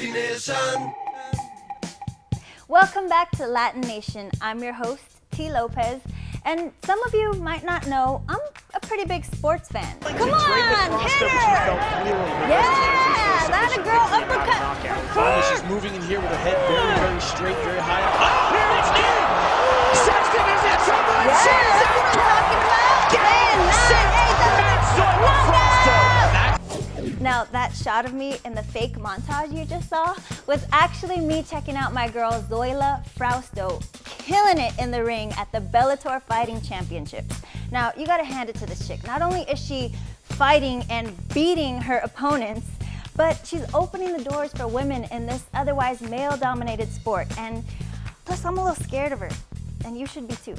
Latination. Welcome back to Latin Nation. I'm your host, T. Lopez, and some of you might not know, I'm a pretty big sports fan. Come on, hit her! Yeah, that a girl uppercut. Finally, she's moving in here with her head very, very straight, very high up. Oh, here it's in! Sexton is in trouble! Yeah, that's what I'm talking about. That's Zoila Frausto! Now, that shot of me in the fake montage you just saw was actually me checking out my girl Zoila Frausto, killing it in the ring at the Bellator Fighting Championships. Now, you gotta hand it to this chick. Not only is she fighting and beating her opponents, but she's opening the doors for women in this otherwise male-dominated sport. And plus, I'm a little scared of her, and you should be too.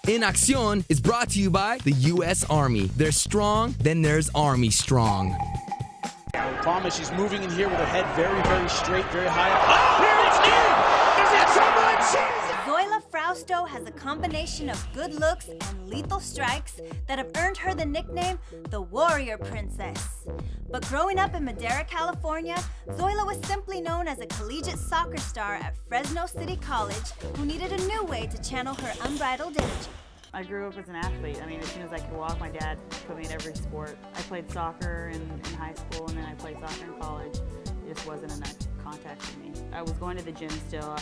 En Acción is brought to you by the U.S. Army. There's strong, then there's Army strong. Thomas, she's moving in here with her head very, very straight, very high up. Oh, here it's in! Is in trouble! Zoila Frausto has a combination of good looks and lethal strikes that have earned her the nickname the Warrior Princess. But growing up in Madera, California, Zoila was simply known as a collegiate soccer star at Fresno City College who needed a new way to channel her unbridled energy. I grew up as an athlete. I mean, as soon as I could walk, my dad put me in every sport. I played soccer in high school, and then I played soccer in college. It just wasn't enough contact for me. I was going to the gym still.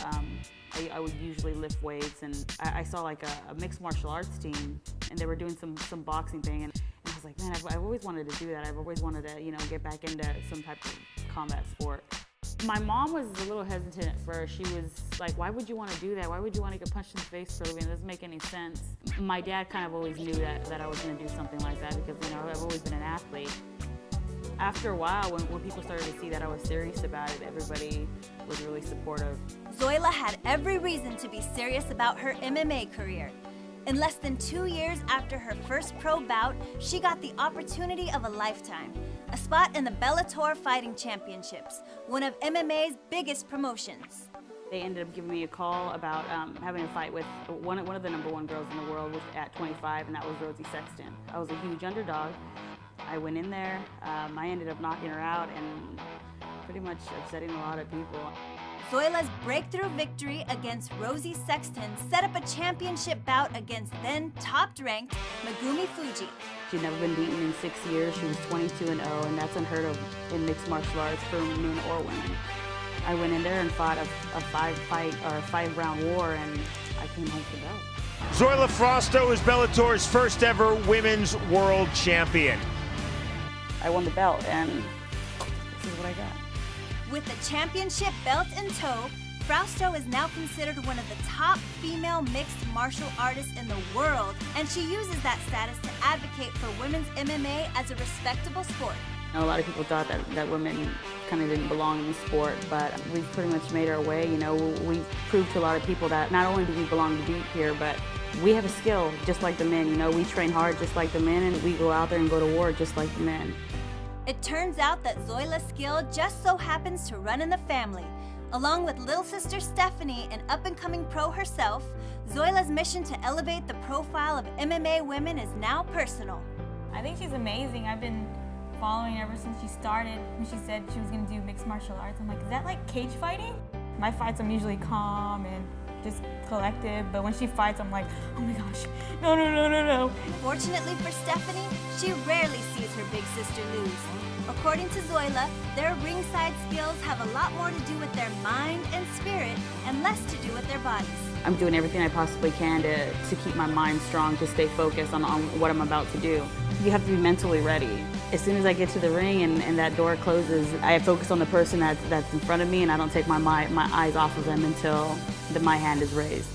I would usually lift weights, and I saw like a mixed martial arts team, and they were doing some boxing thing, and I was like, man, I've always wanted to do that. I've always wanted to, get back into some type of combat sport. My mom was a little hesitant at first. She was like, why would you want to do that? Why would you want to get punched in the face for a living? It doesn't make any sense. My dad kind of always knew that I was going to do something like that because, I've always been an athlete. After a while, when people started to see that I was serious about it, everybody was really supportive. Zoila had every reason to be serious about her MMA career. In less than 2 years after her first pro bout, she got the opportunity of a lifetime, a spot in the Bellator Fighting Championships, one of MMA's biggest promotions. They ended up giving me a call about having a fight with one of the #1 girls in the world at 25, and that was Rosie Sexton. I was a huge underdog. I went in there, I ended up knocking her out and pretty much upsetting a lot of people. Zoila's breakthrough victory against Rosie Sexton set up a championship bout against then top-ranked Megumi Fujii. She'd never been beaten in 6 years. She was 22-0, and that's unheard of in mixed martial arts for men or women. I went in there and fought a five-round war, and I came home with the belt. Zoila Frausto is Bellator's first ever women's world champion. I won the belt, and this is what I got. With the championship belt in tow, Frausto is now considered one of the top female mixed martial artists in the world, and she uses that status to advocate for women's MMA as a respectable sport. A lot of people thought that women kind of didn't belong in the sport, but we've pretty much made our way. We've proved to a lot of people that not only do we belong to be here, but we have a skill just like the men. We train hard just like the men, and we go out there and go to war just like the men. It turns out that Zoila's skill just so happens to run in the family. Along with little sister Stephanie, an up-and-coming pro herself, Zoila's mission to elevate the profile of MMA women is now personal. I think she's amazing. I've been following ever since she started. When she said she was going to do mixed martial arts, I'm like, is that like cage fighting? My fights, I'm usually calm and just collective, but when she fights, I'm like, oh my gosh, no. Fortunately for Stephanie, she rarely sees her big sister lose. According to Zoila, their ringside skills have a lot more to do with their mind and spirit and less to do with their bodies. I'm doing everything I possibly can to keep my mind strong, to stay focused on what I'm about to do. You have to be mentally ready. As soon as I get to the ring and that door closes, I focus on the person that's in front of me, and I don't take my eyes off of them until my hand is raised.